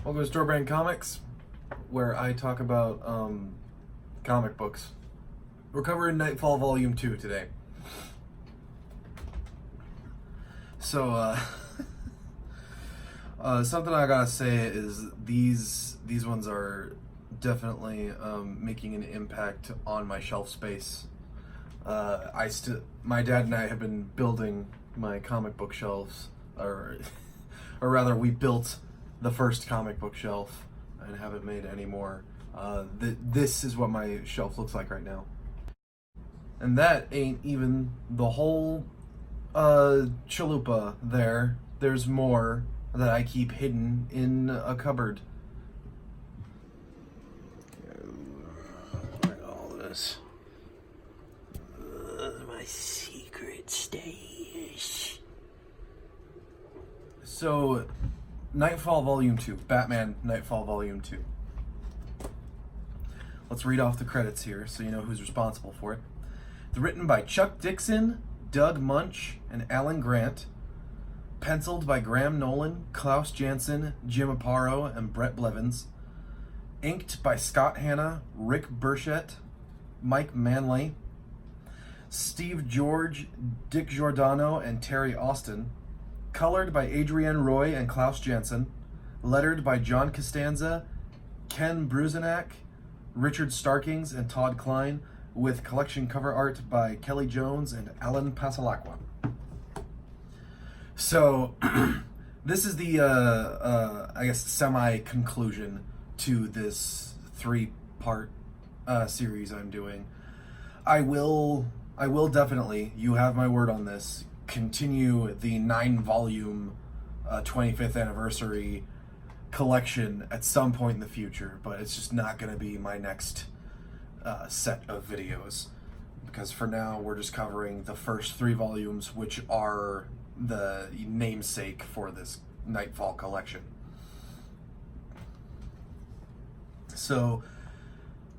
Welcome to Store Brand Comics, where I talk about comic books. We're covering Knightfall Volume 2 today. So, something I gotta say is these ones are definitely making an impact on my shelf space. My dad and I have been building my comic book shelves, or rather, we built the first comic book shelf and haven't made any more. This is what my shelf looks like right now. And that ain't even the whole chalupa there. There's more that I keep hidden in a cupboard. Look at all this. My secret stash. So, Knightfall Volume 2. Batman Knightfall Volume 2. Let's read off the credits here so you know who's responsible for it. It's written by Chuck Dixon, Doug Munch, and Alan Grant. Penciled by Graham Nolan, Klaus Janson, Jim Aparo, and Brett Blevins. Inked by Scott Hanna, Rick Burchett, Mike Manley, Steve George, Dick Giordano, and Terry Austin. Colored by Adrienne Roy and Klaus Janson. Lettered by John Costanza, Ken Bruzenak, Richard Starkings, and Todd Klein, with collection cover art by Kelly Jones and Alan Pasalacqua. So, this is the, I guess, semi-conclusion to this 3-part series I'm doing. I will definitely, you have my word on this, continue the 9-volume 25th anniversary collection at some point in the future, but it's just not going to be my next set of videos, because for now we're just covering the first 3 volumes, which are the namesake for this Knightfall collection. So,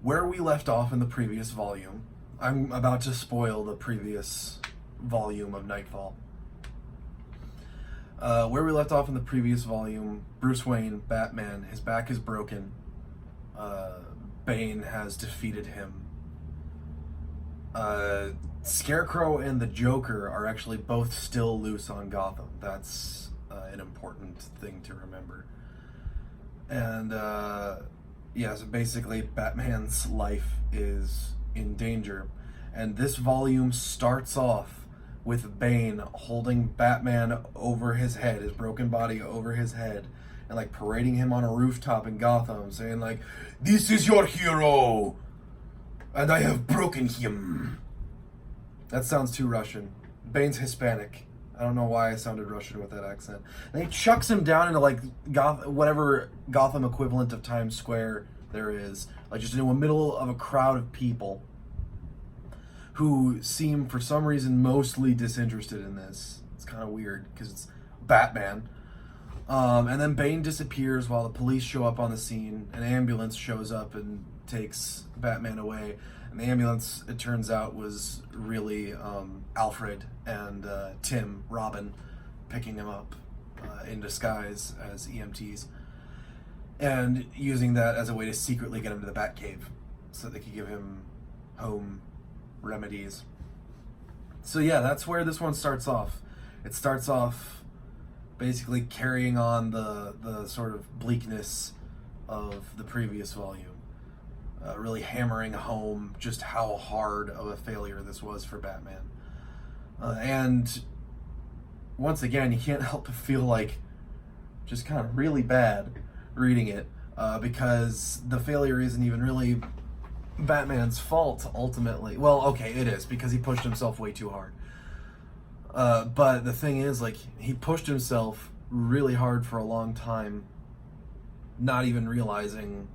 where we left off in the previous volume, I'm about to spoil the previous volume of Knightfall. Where we left off in the previous volume, Bruce Wayne, Batman, his back is broken. Bane has defeated him. Scarecrow and the Joker are actually both still loose on Gotham. That's an important thing to remember. And yeah, so basically Batman's life is in danger. And this volume starts off with Bane holding Batman over his head, his broken body over his head, and like parading him on a rooftop in Gotham, saying like, "This is your hero, and I have broken him." That sounds too Russian. Bane's Hispanic. I don't know why I sounded Russian with that accent. And he chucks him down into like whatever Gotham equivalent of Times Square there is, like just into the middle of a crowd of people who seem, for some reason, mostly disinterested in this. It's kind of weird, because it's Batman. And then Bane disappears while the police show up on the scene. An ambulance shows up and takes Batman away. And the ambulance, it turns out, was really Alfred and Tim, Robin, picking him up in disguise as EMTs. And using that as a way to secretly get him to the Batcave so that they could give him home remedies. So yeah, that's where this one starts off. It starts off basically carrying on the sort of bleakness of the previous volume, really hammering home just how hard of a failure this was for Batman. And once again, you can't help but feel like just kind of really bad reading it, because the failure isn't even really Batman's fault ultimately. Well, okay, it is, because he pushed himself way too hard. But the thing is, like, he pushed himself really hard for a long time, not even realizing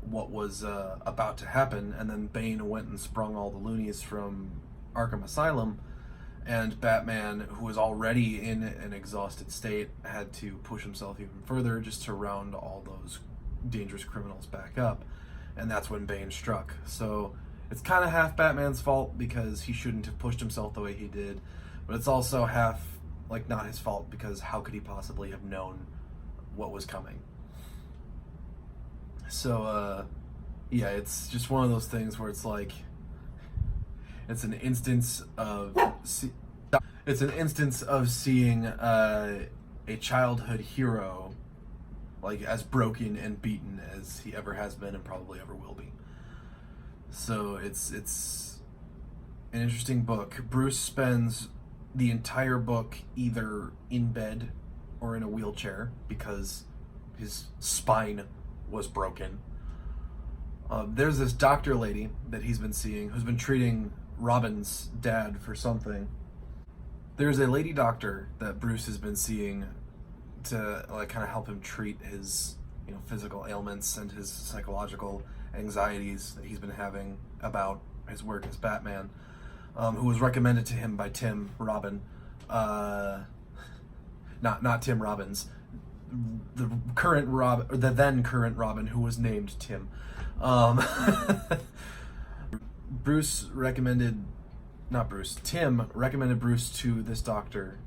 what was about to happen, and then Bane went and sprung all the loonies from Arkham Asylum, and Batman, who was already in an exhausted state, had to push himself even further just to round all those dangerous criminals back up. And that's when Bane struck. So it's kind of half Batman's fault, because he shouldn't have pushed himself the way he did, but it's also half, like, not his fault, because how could he possibly have known what was coming? So, yeah, it's just one of those things where it's like, it's an instance of seeing a childhood hero like as broken and beaten as he ever has been and probably ever will be. So it's an interesting book. Bruce spends the entire book either in bed or in a wheelchair because his spine was broken. There's this doctor lady that he's been seeing who's been treating Robin's dad for something. There's a lady doctor that Bruce has been seeing to like kind of help him treat his physical ailments and his psychological anxieties that he's been having about his work as Batman, who was recommended to him by Tim Robin, not Tim Robbins, the then current Robin, who was named Tim. Tim recommended Bruce to this doctor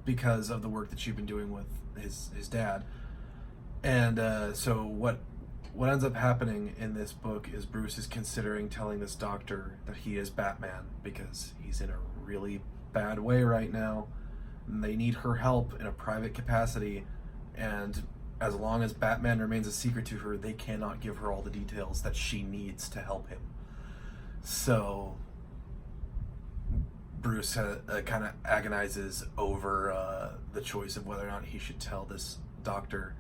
because of the work that she'd been doing with his dad. And so what ends up happening in this book is Bruce is considering telling this doctor that he is Batman because he's in a really bad way right now. And they need her help in a private capacity, and as long as Batman remains a secret to her, they cannot give her all the details that she needs to help him. So Bruce kind of agonizes over the choice of whether or not he should tell this doctor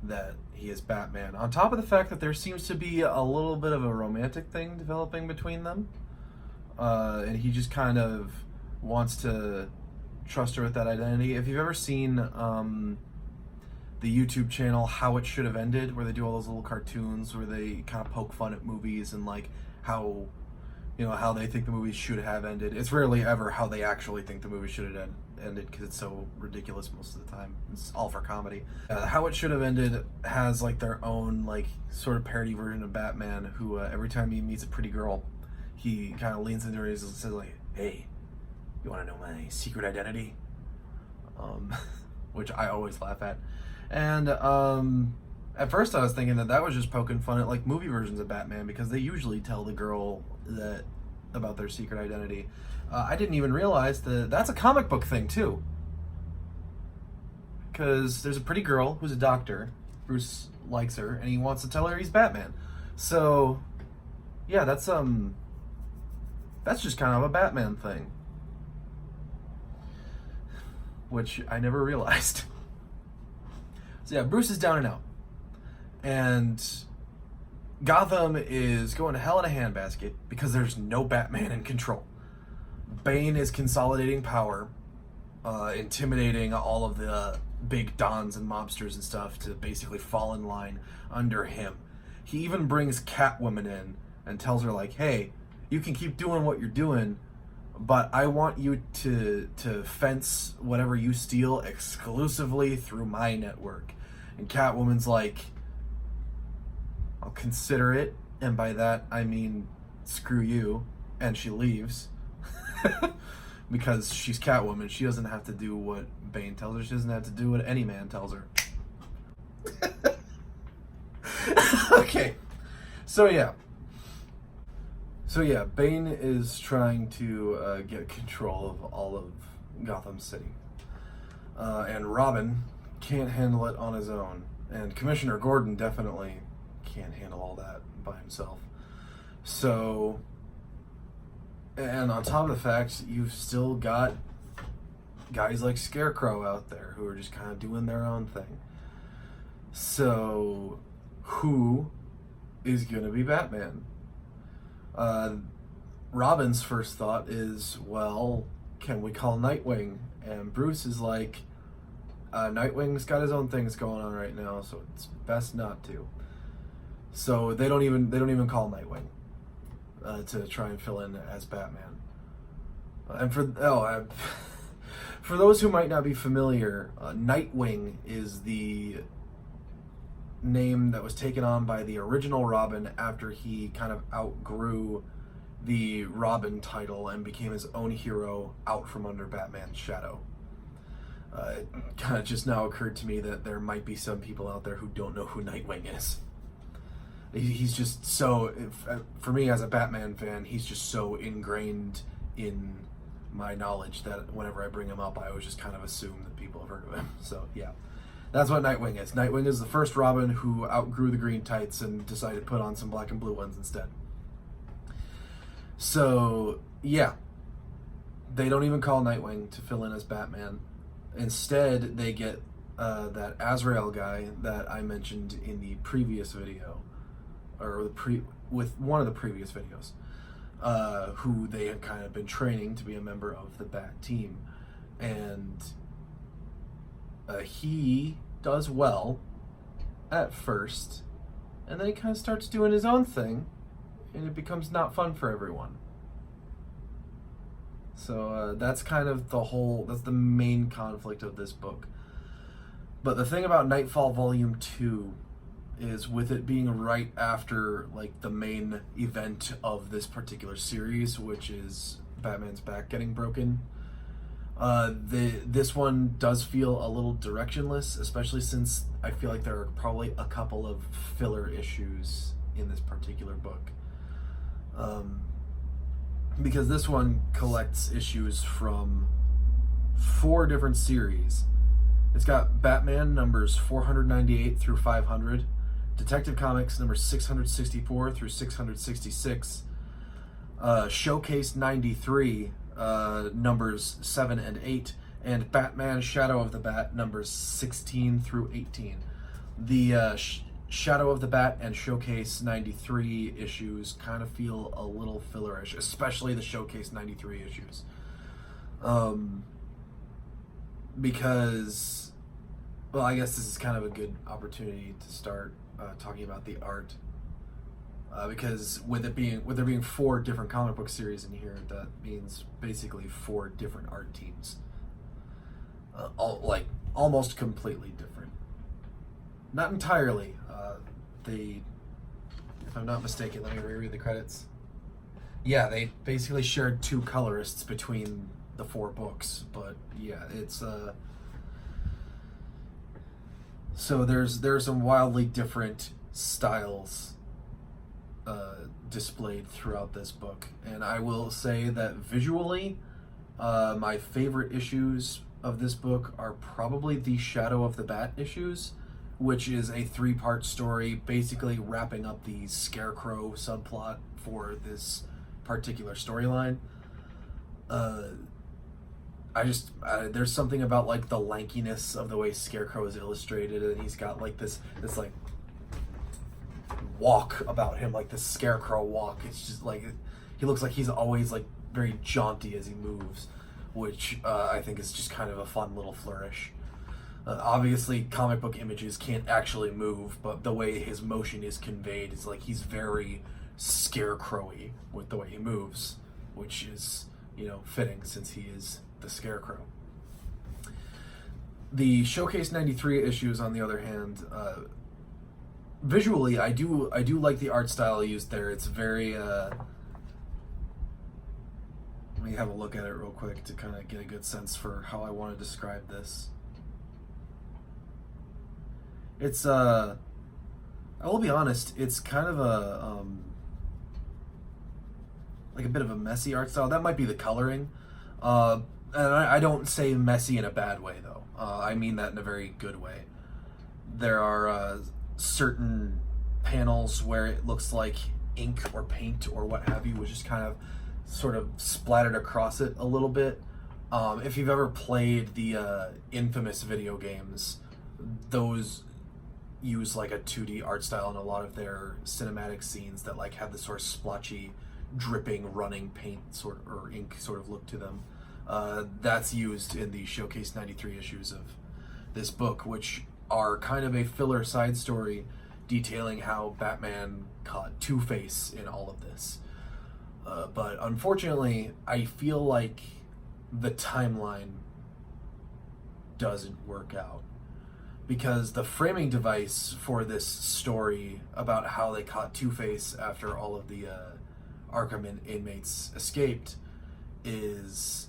that he is Batman. On top of the fact that there seems to be a little bit of a romantic thing developing between them. And he just kind of wants to trust her with that identity. If you've ever seen the YouTube channel How It Should Have Ended, where they do all those little cartoons where they kind of poke fun at movies and like how they think the movie should have ended. It's rarely ever how they actually think the movie should have ended because it's so ridiculous most of the time. It's all for comedy. How It Should Have Ended has like their own like sort of parody version of Batman who every time he meets a pretty girl, he kind of leans into her and says like, "Hey, you want to know my secret identity?" Which I always laugh at. And at first I was thinking that was just poking fun at like movie versions of Batman because they usually tell the girl that about their secret identity. I didn't even realize that that's a comic book thing too. Because there's a pretty girl who's a doctor. Bruce likes her and he wants to tell her he's Batman. So yeah, that's just kind of a Batman thing. Which I never realized. So yeah, Bruce is down and out. And Gotham is going to hell in a handbasket because there's no Batman in control. Bane is consolidating power, intimidating all of the big dons and mobsters and stuff to basically fall in line under him. He even brings Catwoman in and tells her like, "Hey, you can keep doing what you're doing, but I want you to fence whatever you steal exclusively through my network." And Catwoman's like, "I'll consider it," and by that I mean screw you, and she leaves. Because she's Catwoman, she doesn't have to do what Bane tells her, she doesn't have to do what any man tells her. Okay, so yeah, Bane is trying to get control of all of Gotham City. And Robin can't handle it on his own. And Commissioner Gordon definitely can't handle all that by himself. So, and on top of the fact, you've still got guys like Scarecrow out there who are just kind of doing their own thing. So, who is going to be Batman? Robin's first thought is, well, can we call Nightwing? And Bruce is like, Nightwing's got his own things going on right now, so it's best not to. So they don't even call Nightwing to try and fill in as Batman. And for those who might not be familiar, Nightwing is the name that was taken on by the original Robin after he kind of outgrew the Robin title and became his own hero out from under Batman's shadow. It kind of just now occurred to me that there might be some people out there who don't know who Nightwing is. He's just so, for me as a Batman fan, he's just so ingrained in my knowledge that whenever I bring him up, I always just kind of assume that people have heard of him. So yeah, that's what Nightwing is. Nightwing is the first Robin who outgrew the green tights and decided to put on some black and blue ones instead. So yeah, they don't even call Nightwing to fill in as Batman. Instead, they get that Azrael guy that I mentioned in the previous video, or with one of the previous videos, who they had kind of been training to be a member of the Bat team, and he does well at first, and then he kind of starts doing his own thing, and it becomes not fun for everyone. So that's kind of that's the main conflict of this book. But the thing about Knightfall Volume 2 is, with it being right after like the main event of this particular series, which is Batman's back getting broken, this one does feel a little directionless, especially since I feel like there are probably a couple of filler issues in this particular book. Because this one collects issues from 4 different series. It's got Batman numbers 498 through 500, Detective Comics numbers 664 through 666, Showcase 93 numbers 7 and 8, and Batman Shadow of the Bat numbers 16 through 18. The Shadow of the Bat and Showcase 93 issues kind of feel a little fillerish, especially the Showcase 93 issues. Because, well, I guess this is kind of a good opportunity to start talking about the art. Because with there being 4 different comic book series in here, that means basically 4 different art teams. Almost completely different. Not entirely. If I'm not mistaken, let me reread the credits. Yeah, they basically shared 2 colorists between the 4 books, but yeah, it's so there's some wildly different styles displayed throughout this book, and I will say that visually, my favorite issues of this book are probably the Shadow of the Bat issues, which is a 3-part story basically wrapping up the Scarecrow subplot for this particular storyline. There's something about like the lankiness of the way Scarecrow is illustrated, and he's got like this like walk about him, like this Scarecrow walk. It's just like he looks like he's always like very jaunty as he moves, which I think is just kind of a fun little flourish. Obviously, comic book images can't actually move, but the way his motion is conveyed is like he's very Scarecrowy with the way he moves, which is, fitting since he is the Scarecrow. The Showcase 93 issues, on the other hand, visually, I do like the art style used there. It's very let me have a look at it real quick to kind of get a good sense for how I want to describe this. It's I will be honest, it's kind of a like a bit of a messy art style. That might be the coloring. And I don't say messy in a bad way, though. I mean that in a very good way. There are certain panels where it looks like ink or paint or what have you was just kind of sort of splattered across it a little bit. If you've ever played the infamous video games, those use like a 2D art style in a lot of their cinematic scenes that like have this sort of splotchy, dripping, running paint or ink sort of look to them. That's used in the Showcase 93 issues of this book, which are kind of a filler side story detailing how Batman caught Two-Face in all of this. But unfortunately, I feel like the timeline doesn't work out, because the framing device for this story about how they caught Two-Face after all of the Arkham inmates escaped is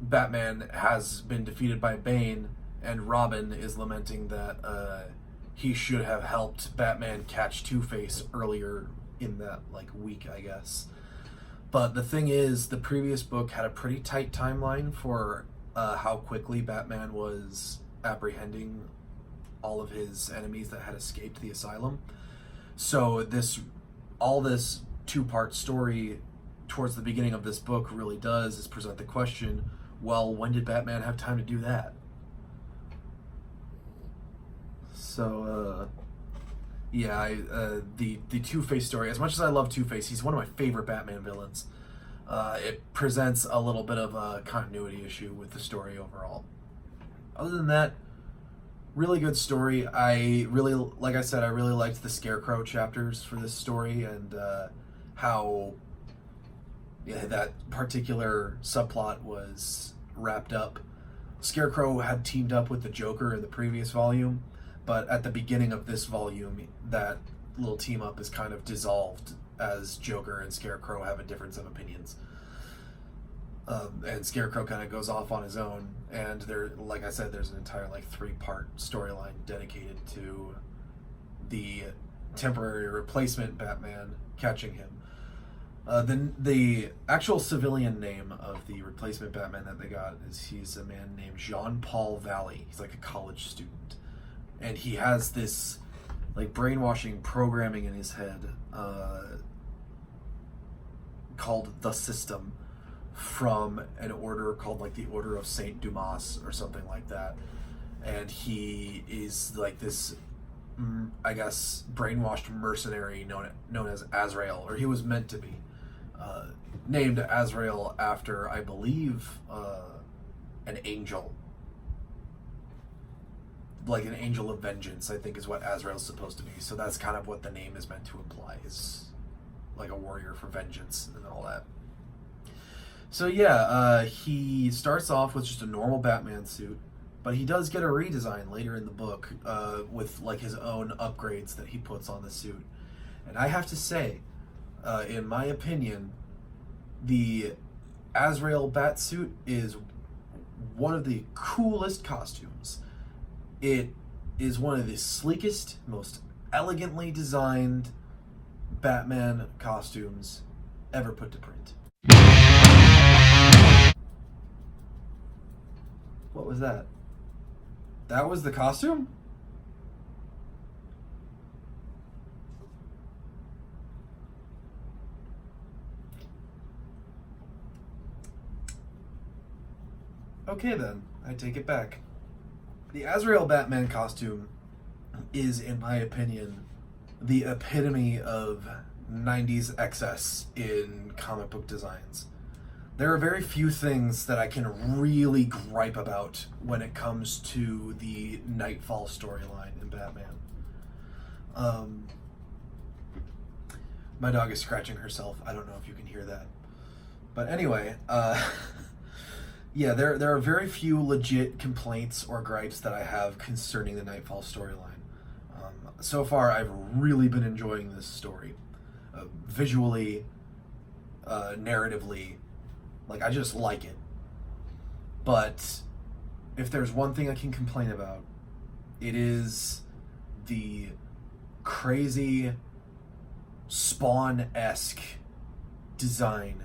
Batman has been defeated by Bane, and Robin is lamenting that he should have helped Batman catch Two-Face earlier in that week, I guess. But the thing is, the previous book had a pretty tight timeline for how quickly Batman was apprehending all of his enemies that had escaped the asylum. So all this two-part story towards the beginning of this book really does is present the question, well, when did Batman have time to do that? So, the Two-Face story, as much as I love Two-Face, he's one of my favorite Batman villains. It presents a little bit of a continuity issue with the story overall. Other than that, really good story. Like I said, I really liked the Scarecrow chapters for this story, and how that particular subplot was wrapped up. Scarecrow had teamed up with the Joker in the previous volume, but at the beginning of this volume, that little team up is kind of dissolved as Joker and Scarecrow have a difference of opinions. And Scarecrow kind of goes off on his own, and like I said, there's an entire 3-part storyline dedicated to the temporary replacement Batman catching him. The actual civilian name of the replacement Batman that they got is he's a man named Jean-Paul Valley. He's like a college student, and he has this brainwashing programming in his head called the System, from an order called the Order of Saint Dumas or something like that. And he is this, I guess, brainwashed mercenary known as Azrael, or he was meant to be named Azrael after, I believe, an angel, an angel of vengeance, I think is what Azrael's supposed to be. So that's kind of what the name is meant to imply, is a warrior for vengeance and all that. So he starts off with just a normal Batman suit, but he does get a redesign later in the book with his own upgrades that he puts on the suit. And I have to say, in my opinion, the Azrael Batsuit is one of the coolest costumes. It is one of the sleekest, most elegantly designed Batman costumes ever put to print. What was that? That was the costume? Okay then, I take it back. The Azrael Batman costume is, in my opinion, the epitome of 90s excess in comic book designs. There are very few things that I can really gripe about when it comes to the Knightfall storyline in Batman. My dog is scratching herself. I don't know if you can hear that. But anyway, there are very few legit complaints or gripes that I have concerning the Knightfall storyline. So far, I've really been enjoying this story. Visually, narratively, I just like it. But if there's one thing I can complain about, it is the crazy Spawn-esque design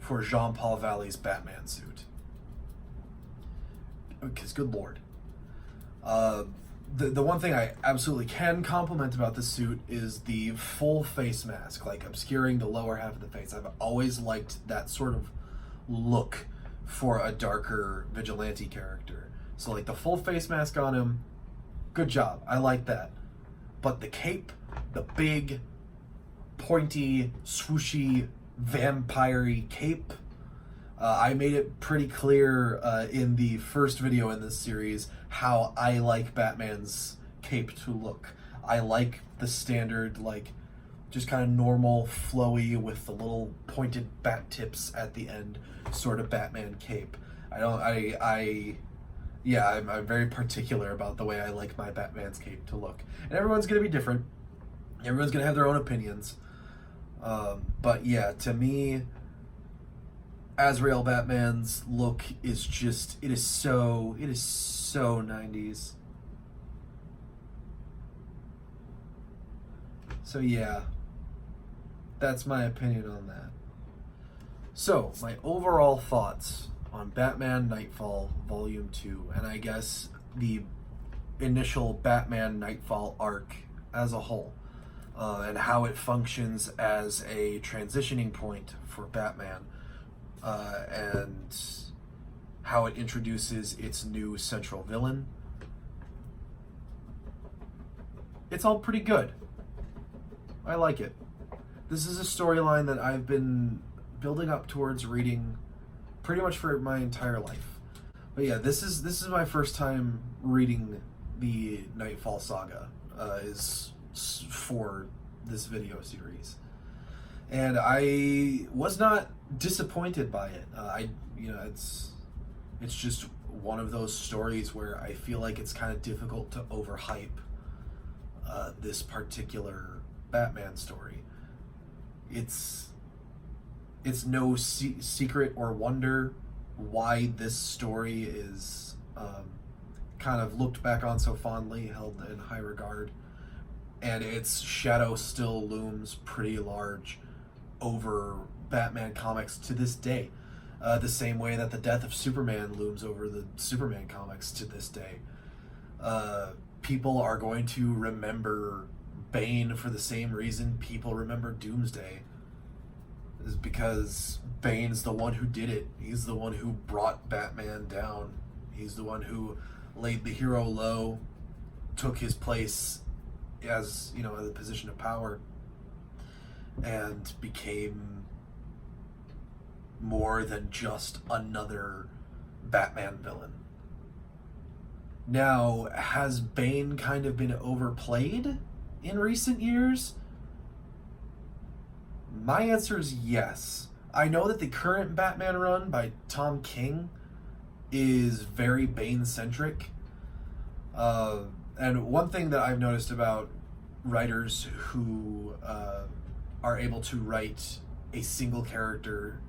for Jean-Paul Valley's Batman suit. Because good lord. The one thing I absolutely can compliment about this suit is the full face mask, obscuring the lower half of the face. I've always liked that sort of look for a darker vigilante character. So the full face mask on him, good job. I like that. But the cape, the big, pointy, swooshy, vampire-y cape, I made it pretty clear in the first video in this series how I like Batman's cape to look. I like the standard, just kind of normal, flowy, with the little pointed bat tips at the end sort of Batman cape. I'm very particular about the way I like my Batman's cape to look. And everyone's going to be different. Everyone's going to have their own opinions. But yeah, to me, Azrael Batman's look is just, it is so 90s. So yeah, that's my opinion on that. So, my overall thoughts on Batman Knightfall Volume 2, and I guess the initial Batman Knightfall arc as a whole, and how it functions as a transitioning point for Batman, and how it introduces its new central villain. It's all pretty good. I like it. This is a storyline that I've been building up towards reading pretty much for my entire life. But yeah, this is my first time reading the Knightfall Saga, is for this video series, and I was not disappointed by it. It's just one of those stories where I feel like it's kind of difficult to overhype this particular Batman story. It's no secret or wonder why this story is kind of looked back on so fondly, held in high regard, and its shadow still looms pretty large over Batman comics to this day. The same way that the death of Superman looms over the Superman comics to this day. People are going to remember Bane for the same reason people remember Doomsday, is because Bane's the one who did it. He's the one who brought Batman down. He's the one who laid the hero low, took his place as, in a position of power, and became more than just another Batman villain. Now, has Bane kind of been overplayed in recent years? My answer is yes. I know that the current Batman run by Tom King is very Bane-centric. And one thing that I've noticed about writers who are able to write a single character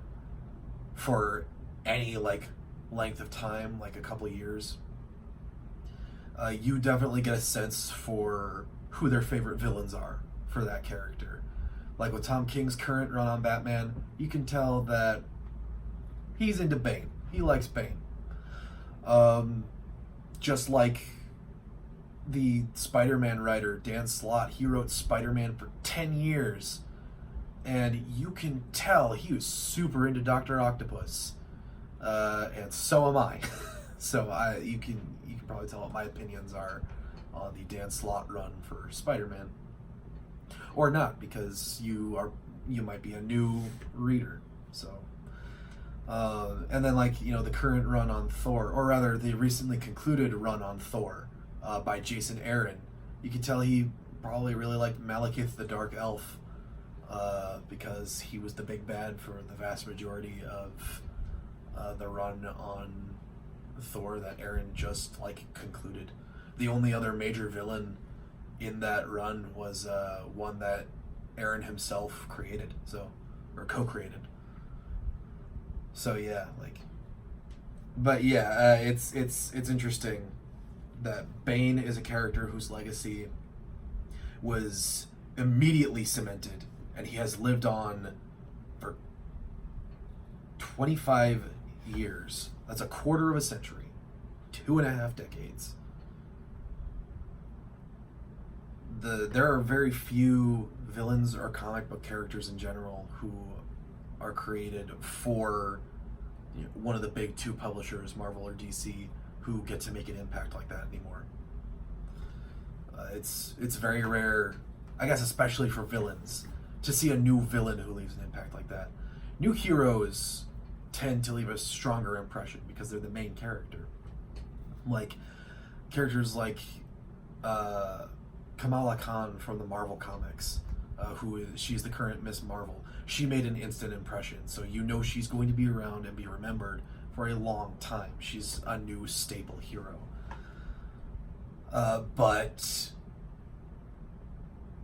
for any length of time, like a couple years, you definitely get a sense for who their favorite villains are for that character. Like with Tom King's current run on Batman, you can tell that he's into Bane. He likes Bane. Just like the Spider-Man writer, Dan Slott, he wrote Spider-Man for 10 years. And you can tell he was super into Dr. Octopus. And so am I. So you can probably tell what my opinions are on the Dan Slott run for Spider-Man. Or not, because you might be a new reader. So and then the current run on Thor, or rather the recently concluded run on Thor by Jason Aaron, you can tell he probably really liked Malekith the Dark Elf, because he was the big bad for the vast majority of the run on Thor that Aaron just concluded. The only other major villain in that run was one that Aaron himself created, or co-created. So yeah, but yeah, it's interesting that Bane is a character whose legacy was immediately cemented, and he has lived on for 25 years. That's a quarter of a century, 2.5 decades. There are very few villains or comic book characters in general who are created for one of the big two publishers, Marvel or DC, who get to make an impact like that anymore. It's very rare, I guess, especially for villains, to see a new villain who leaves an impact like that. New heroes tend to leave a stronger impression because they're the main character. Characters like Kamala Khan from the Marvel comics, she's the current Miss Marvel. She made an instant impression, so she's going to be around and be remembered for a long time. She's a new staple hero. But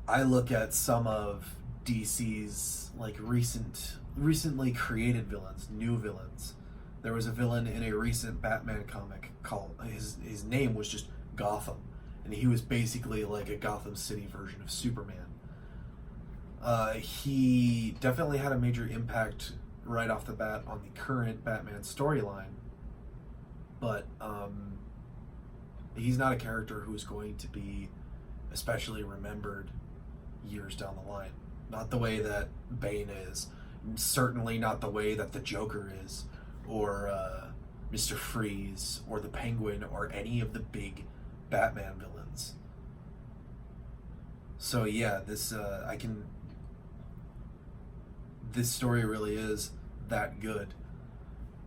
I look at some of DC's recent recently created villains, new villains. There was a villain in a recent Batman comic called, his name was just Gotham, and he was basically like a Gotham City version of Superman. He definitely had a major impact right off the bat on the current Batman storyline, but he's not a character who's going to be especially remembered years down the line. Not the way that Bane is. Certainly not the way that the Joker is, or Mr. Freeze, or the Penguin, or any of the big Batman villains. So yeah, this story really is that good,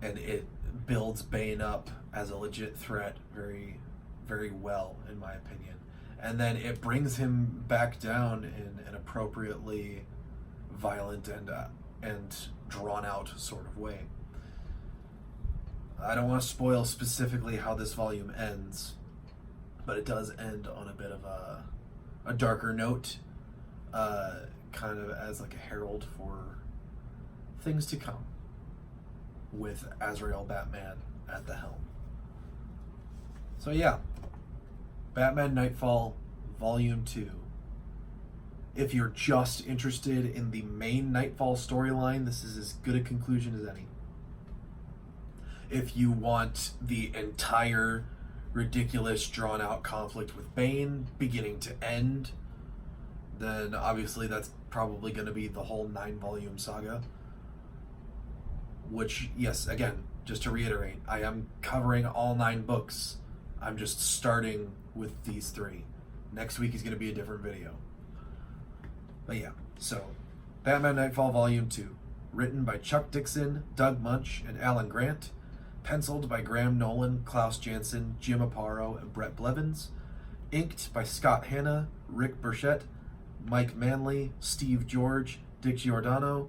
and it builds Bane up as a legit threat very, very well, in my opinion. And then it brings him back down in an appropriately violent and drawn out sort of way. I don't want to spoil specifically how this volume ends, but it does end on a bit of a darker note, kind of as like a herald for things to come, with Azrael Batman at the helm. So yeah, Batman Knightfall Volume 2. If you're just interested in the main Knightfall storyline, this is as good a conclusion as any. If you want the entire ridiculous, drawn-out conflict with Bane, beginning to end, then obviously that's probably going to be the whole 9-volume saga. Which, yes, again, just to reiterate, I am covering all 9 books. I'm just starting with these 3. Next week is going to be a different video. But yeah, so Batman Knightfall Volume 2, written by Chuck Dixon, Doug Munch, and Alan Grant, penciled by Graham Nolan, Klaus Janson, Jim Aparo, and Brett Blevins, inked by Scott Hanna, Rick Burchett, Mike Manley, Steve George, Dick Giordano,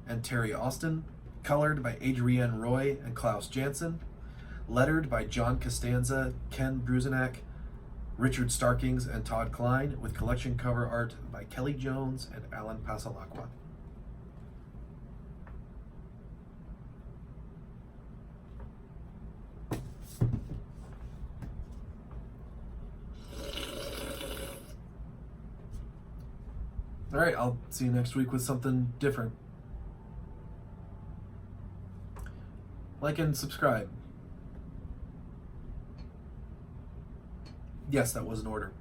and Terry Austin, colored by Adrienne Roy and Klaus Janson, lettered by John Costanza, Ken Bruzenak, Richard Starkings, and Todd Klein, with collection cover art by Kelly Jones and Alan Pasalacqua. All right, I'll see you next week with something different. Like and subscribe. Yes, that was an order.